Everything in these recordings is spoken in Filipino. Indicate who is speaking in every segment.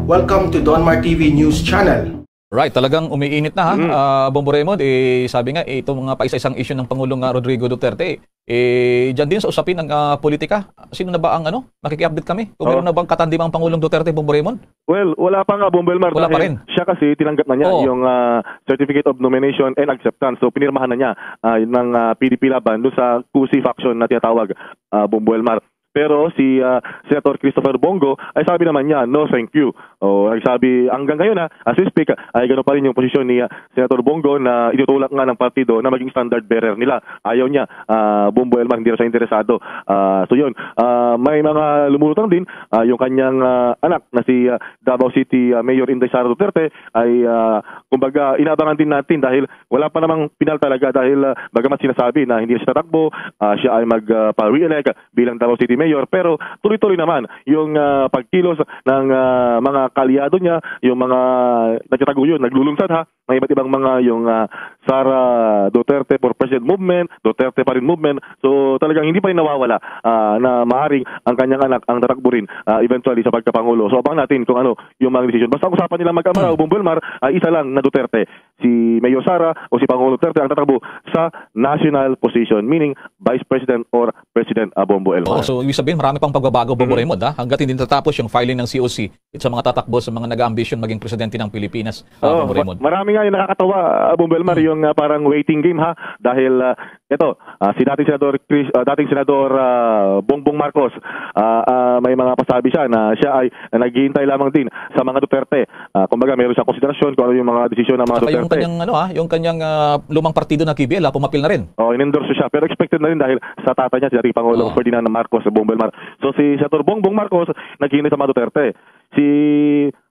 Speaker 1: Welcome to Donmar TV News Channel.
Speaker 2: Right, talagang umiinit na Bongbong Raymond, sabi nga, itong mga paisa-isang issue ng Pangulong Rodrigo Duterte, dyan din sa usapin ng politika, sino na ba ang makiki-update kami? Kung meron na bang katandimang Pangulong Duterte, Bongbong Raymond?
Speaker 3: Well, wala pa nga, Bongbong Elmar.
Speaker 2: Wala pa rin.
Speaker 3: Siya kasi tinanggap na niya yung Certificate of Nomination and Acceptance. So, pinirmahan na niya ng PDP Laban doon sa QC faction na tinatawag, Bongbong Elmar. Pero si Senator Christopher Bongo ay sabi naman niya, no thank you. Sabi hanggang ngayon as we speak, ay gano'n pa rin yung posisyon ni Senator Bongo na itutulak nga ng partido na maging standard bearer nila. Ayaw niya, Bongbong Elmar, hindi na siya interesado. So yun, may mga lumulutang din yung kanyang anak na si Davao City Mayor Inday Sara Duterte ay kumbaga inabangan din natin dahil wala pa namang pinal talaga dahil bagamat sinasabi na hindi siya tatakbo, siya ay magpa-re-elect bilang Davao City Mayor, pero tuloy-tuloy naman yung pagkilos ng mga kalyado niya, yung mga nagtataguyod, naglulungsad ng iba't ibang mga yung Sara Duterte for President Movement, Duterte pa rin movement. So talagang hindi pa rin nawawala na maaring ang kanyang anak ang tatakbo rin eventually sa pagkapangulo. So abang natin kung ano yung mga decision. Basta ang usapan nila mag-amara o Bongbong Elmar ay isa lang na Duterte. Si Mayor Sara o si Pangulo Duterte ang tatakbo sa national position, meaning Vice President or President Bongbong Elmar.
Speaker 2: So ibig sabihin marami pang pagbabago, Bongbong Raymond, hanggat hindi tatapos yung filing ng COC sa mga tatakbo sa mga nag-ambition maging presidente ng Pilipinas, Bongbong Raymond.
Speaker 3: Marami nga yung nakakatawa, Bongbong Elmar, yung parang waiting game dahil ito, si dating senador Bongbong Marcos, may mga pasabi siya na siya ay naghihintay lamang din sa mga Duterte. Kumbaga mayroon siyang konsiderasyon kung ano yung mga desisyon ng mga Duterte.
Speaker 2: Yung kanyang lumang partido na KBL, pumapil na rin. In-endorse
Speaker 3: siya, pero expected na rin dahil sa tatay niya, si dating Pangulong Ferdinand Marcos, Bongbong Elmar. So si Senator Bongbong Marcos naghihintay sa mga Duterte. Si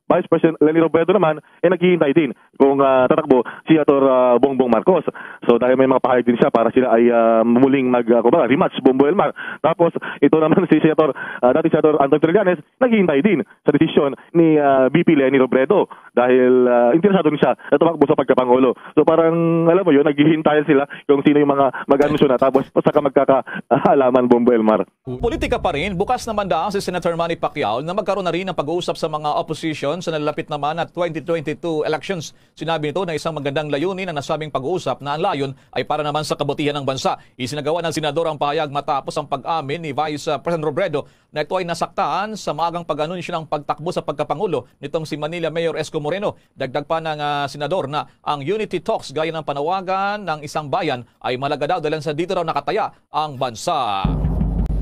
Speaker 3: Vice President Leni Robredo naman naghihintay din kung tatakbo si Senator Bongbong Marcos. So dahil may mga pahayag din siya para sila ay muling rematch Bongbong Elmar. Tapos ito naman si dating Senator Anton Trillanes naghihintay din sa desisyon ni VP Leni Robredo dahil interesado din siya na tumakbo sa pagkapangulo. So parang alam mo yun, naghihintay sila kung sino yung mga mag-anusyo na tapos saka magkakahalaman Bongbong Elmar.
Speaker 2: Politika pa rin, bukas naman daang si Senator Manny Pacquiao na magkaroon na rin ng pag-uusap sa mga opposition sa nalalapit naman at 2022 elections. Sinabi nito na isang magandang layunin na nasabing pag-uusap na ang layon ay para naman sa kabutihan ng bansa. Isinagawa ng senador ang pahayag matapos ang pag-amin ni Vice President Robredo na ito ay nasaktaan sa maagang pag-anunsyo ng pagtakbo sa pagkapangulo nitong si Manila Mayor Esco Moreno. Dagdag pa ng senador na ang unity talks gaya ng panawagan ng isang bayan ay malaga daw dahil sa dito raw nakataya ang bansa.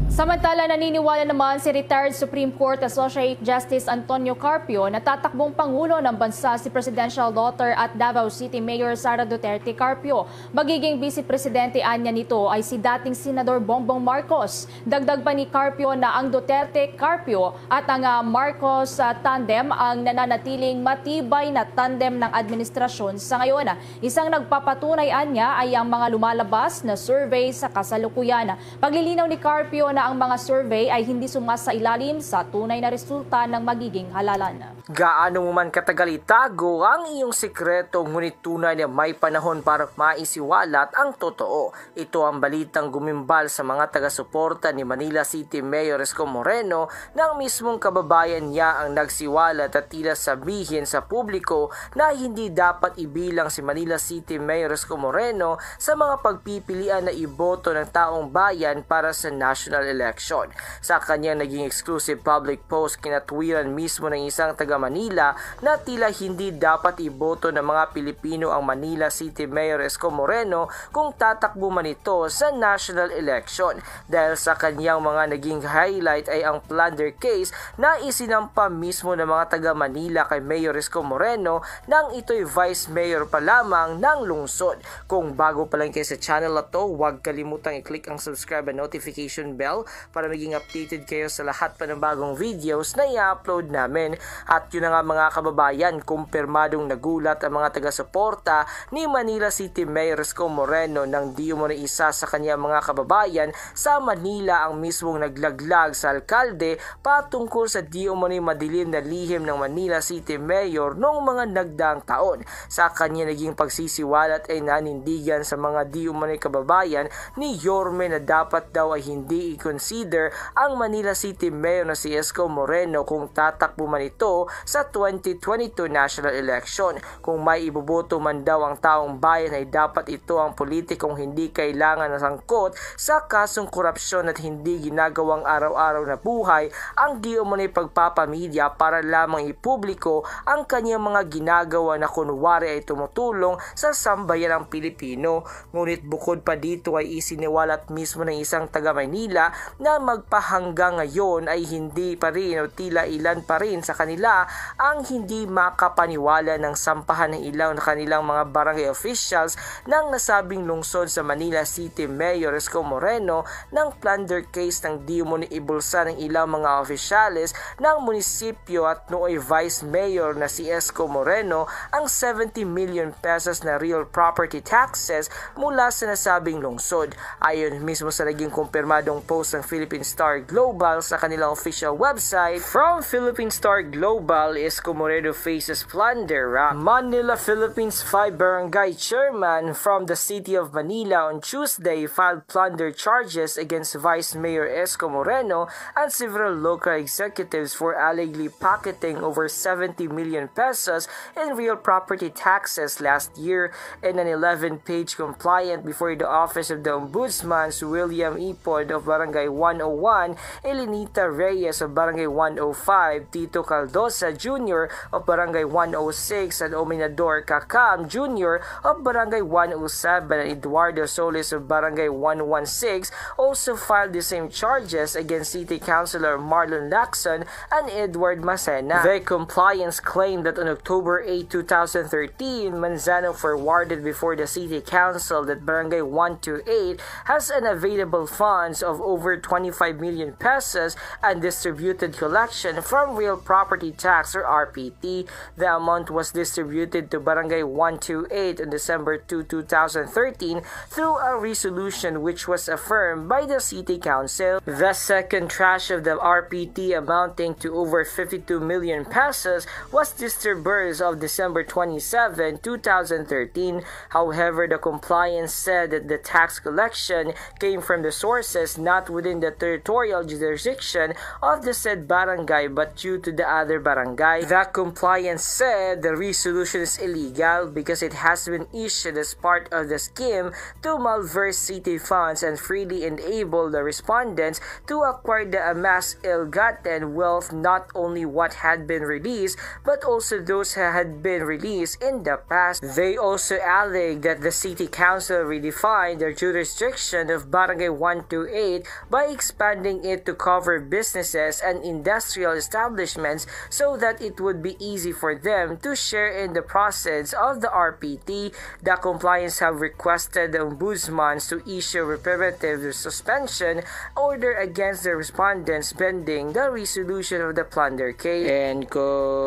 Speaker 4: Samantala, naniniwala naman si retired Supreme Court Associate Justice Antonio Carpio na tatakbong Pangulo ng bansa si Presidential Daughter at Davao City Mayor Sara Duterte Carpio. Magiging Vice Presidente anya nito ay si dating Senador Bongbong Marcos. Dagdag pa ni Carpio na ang Duterte Carpio at ang Marcos tandem ang nananatiling matibay na tandem ng administrasyon sa ngayon. Isang nagpapatunay anya ay ang mga lumalabas na survey sa kasalukuyan. Paglilinaw ni Carpio na ang mga survey ay hindi sumasailalim sa tunay na resulta ng magiging halalan.
Speaker 5: Gaano mo man katagal itago ang iyong sikreto, ngunit tunay na may panahon para maisiwalat ang totoo. Ito ang balitang gumimbal sa mga taga-suporta ni Manila City Mayor Esco Moreno nang mismong kababayan niya ang nagsiwalat at tila sabihin sa publiko na hindi dapat ibilang si Manila City Mayor Esco Moreno sa mga pagpipilian na iboto ng taong bayan para sa national election. Sa kanyang naging exclusive public post, kinatwiran mismo ng isang taga-Manila na tila hindi dapat iboto ng mga Pilipino ang Manila City Mayor Esco Moreno kung tatakbo man ito sa national election. Dahil sa kanyang mga naging highlight ay ang plunder case na isinampa mismo ng mga taga-Manila kay Mayor Esco Moreno nang ito'y Vice Mayor pa lamang ng lungsod. Kung bago pa lang kayo sa channel na to, huwag kalimutang i-click ang subscribe and notification bell para maging updated kayo sa lahat pa ng bagong videos na i-upload namin. At yun na nga mga kababayan, kumpirmadong nagulat ang mga taga-suporta ni Manila City Mayor Esco Moreno nang di umano isa sa kanya mga kababayan sa Manila ang mismong naglaglag sa alkalde patungkol sa di umano'y madilim na lihim ng Manila City Mayor noong mga nagdaang taon. Sa kanya naging pagsisiwalat ay nanindigan sa mga di umano'y kababayan ni Yorme na dapat daw ay hindi i-consider ang Manila City Mayor na si Isko Moreno kung tatakbo man ito sa 2022 national election. Kung may iboboto man daw ang taong bayan ay dapat ito ang politikong hindi kailangan na sangkot sa kasong korupsyon at hindi ginagawang araw-araw na buhay ang di umano'y pagpapamedya para lamang ipubliko ang kanyang mga ginagawa na kunwari ay tumutulong sa sambayanang Pilipino. Ngunit bukod pa dito ay isiniwalat mismo ng isang taga Maynila na magpahanggang ngayon ay hindi pa rin o tila ilan pa rin sa kanila ang hindi makapaniwala ng sampahan ng ilang na kanilang mga barangay officials ng nasabing lungsod sa Manila City Mayor Isko Moreno ng plunder case ng di umano ibulsa ng ilang mga opisyales ng munisipyo at nooy Vice Mayor na si Isko Moreno ang 70 million pesos na real property taxes mula sa nasabing lungsod. Ayon mismo sa naging kumpirmadong post ng Philippine Star Global sa kanilang official website, from Philippine Star Global, Isko Moreno faces plunder. Manila, Philippines 5 barangay chairman from the city of Manila on Tuesday filed plunder charges against Vice Mayor Isko Moreno and several local executives for allegedly pocketing over 70 million pesos in real property taxes last year. In an 11-page complaint before the Office of the Ombudsman, William Ipod of Barangay 101, Elenita Reyes of Barangay 105, Tito Caldosa Jr. of Barangay 106, and Ominador Kakam Jr. of Barangay 107, and Eduardo Solis of Barangay 116 also filed the same charges against City Councilor Marlon Lacson and Edward Macena. The compliance claimed that on October 8, 2013, Manzano forwarded before the City Council that Barangay 128 has unavailable funds of over 25 million pesos and distributed collection from real property tax or RPT. The amount was distributed to Barangay 128 on December 2, 2013 through a resolution which was affirmed by the City Council. The second tranche of the RPT amounting to over 52 million pesos was disbursed of December 27, 2013. However, the compliance said that the tax collection came from the sources not within the territorial jurisdiction of the said barangay but due to the other barangay. The compliance said the resolution is illegal because it has been issued as part of the scheme to malverse city funds and freely enable the respondents to acquire the amassed ill-gotten wealth, not only what had been released but also those who had been released in the past. They also alleged that the City Council redefined the jurisdiction of Barangay 128 by expanding it to cover businesses and industrial establishments so that it would be easy for them to share in the proceeds of the RPT. The compliance have requested the Ombudsman to issue a preventive suspension order against the respondents pending the resolution of the plunder case. And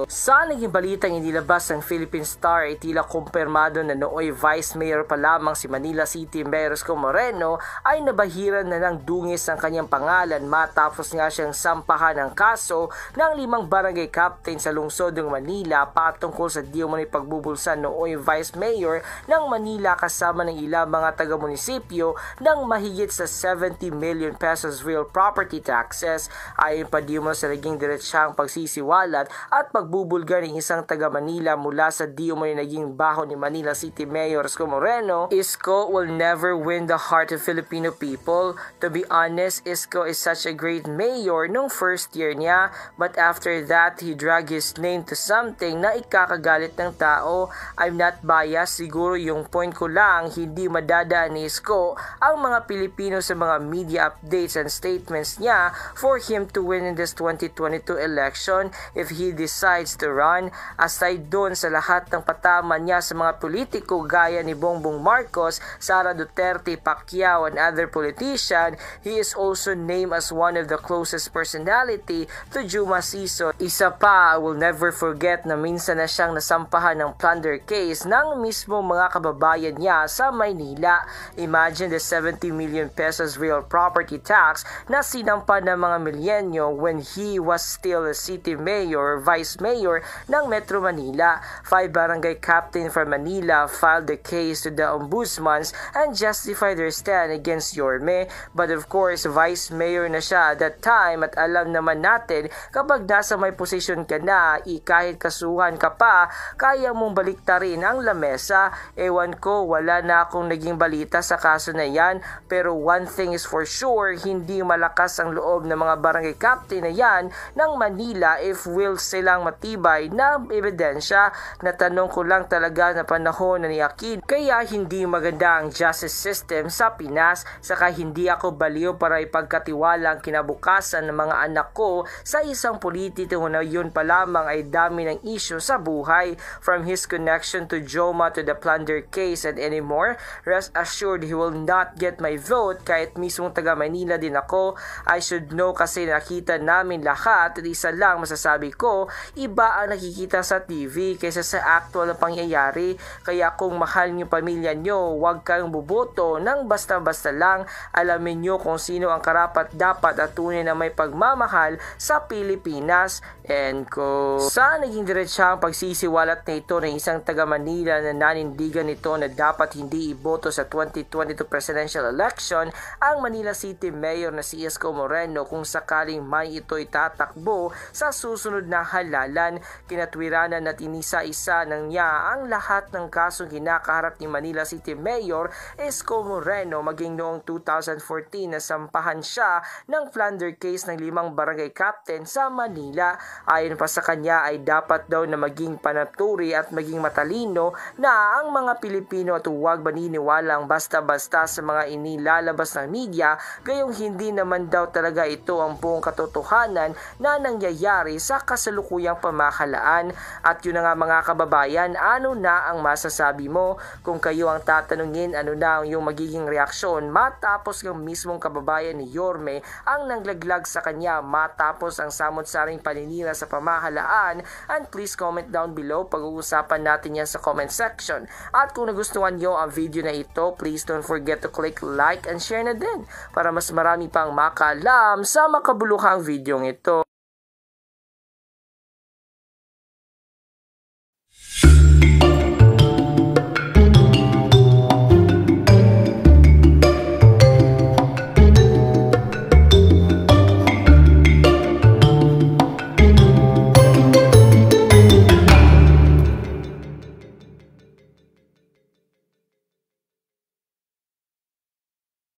Speaker 5: sa naging balitang inilabas ng Philippine Star ay tila kumpirmado na nooy Vice Mayor pa lamang si Manila City Mayor Isko Moreno ay nabahiran na ng dungis ang kanyang pangalan matapos nga siyang sampahan ng kaso ng 5 barangay captain sa lungsod ng Manila patungkol sa di umano'y pagbubulsa nooy Vice Mayor ng Manila kasama ng ilang mga taga-munisipyo ng mahigit sa 70 million pesos real property taxes. Ayon pa di umano sa naging diretsang pagsisiwalat at pagbubulgar ng isang taga-Manila mula sa di umano'y naging baho ni Manila City Mayor Isko Moreno, Isko will never win the heart of Filipino people. To be honest, Isko is such a great mayor nung first year niya, but after that, he dragged his name to something na ikakagalit ng tao. I'm not biased, siguro yung point ko lang, hindi madadaan ni Isko ang mga Pilipino sa mga media updates and statements niya for him to win in this 2022 election if he decides to run. Aside doon sa lahat ng patama niya sa mga politiko gaya ni Bongbong Marcos, Sara Duterte, Pacquiao, and other politicians, he is also named as one of the closest personality to Juma Sison. Isa pa, I will never forget na minsan na siyang nasampahan ng plunder case ng mismo mga kababayan niya sa Maynila. Imagine the 70 million pesos real property tax na sinampa ng mga milyenyo when he was still a city mayor or vice mayor ng Metro Manila. 5 barangay captain from Manila filed the case to the ombudsman and justified their stand against Yorme. But of course, course, vice mayor na siya at that time at alam naman natin kapag nasa may posisyon ka na, kahit kasuhan ka pa, kaya mong baliktarin ang lamesa. Ewan ko, wala na akong naging balita sa kaso na yan, pero one thing is for sure, hindi malakas ang loob ng mga barangay captain na yan ng Manila if will silang matibay na ebidensya. Natanong ko lang talaga na panahon na niyakin, kaya hindi maganda ang justice system sa Pinas, saka hindi ako baliw para ipagkatiwala ang kinabukasan ng mga anak ko sa isang politiko na yun pa lamang ay dami ng issue sa buhay, from his connection to Joma to the plunder case and anymore. Rest assured he will not get my vote kahit mismong taga Manila din ako. I should know kasi nakita namin lahat at isa lang masasabi ko, iba ang nakikita sa TV kaysa sa actual na pangyayari. Kaya kung mahal niyo pamilya niyo, huwag kang buboto ng basta-basta lang. Alamin niyo kung sino ang karapat dapat at tunay na may pagmamahal sa Pilipinas. And ko sa naging diretsahang pagsisiwalat na ito ng isang taga Manila na nanindigan nito na dapat hindi iboto sa 2022 presidential election ang Manila City Mayor na si Isko Moreno kung sakaling may ito itatakbo sa susunod na halalan. Kinatwiranan at inisa-isa ng niya ang lahat ng kasong kinakaharap ni Manila City Mayor Isko Moreno, maging noong 2014 na sampahan siya ng plunder case ng 5 barangay captain sa Manila. Ayon pa sa kanya ay dapat daw na maging panaturi at maging matalino na ang mga Pilipino at huwag maniniwala ang basta-basta sa mga inilalabas ng media, gayong hindi naman daw talaga ito ang buong katotohanan na nangyayari sa kasalukuyang pamahalaan. At yun na nga mga kababayan, ano na ang masasabi mo? Kung kayo ang tatanungin, ano na ang iyong magiging reaksyon matapos ng mismong kababayan ni Yorme ang nanglaglag sa kanya matapos ang samot-saring paninira sa pamahalaan? And please comment down below, pag-uusapan natin yan sa comment section. At kung nagustuhan nyo ang video na ito, please don't forget to click like and share na din para mas marami pang makaalam sa makabuluhang video ito.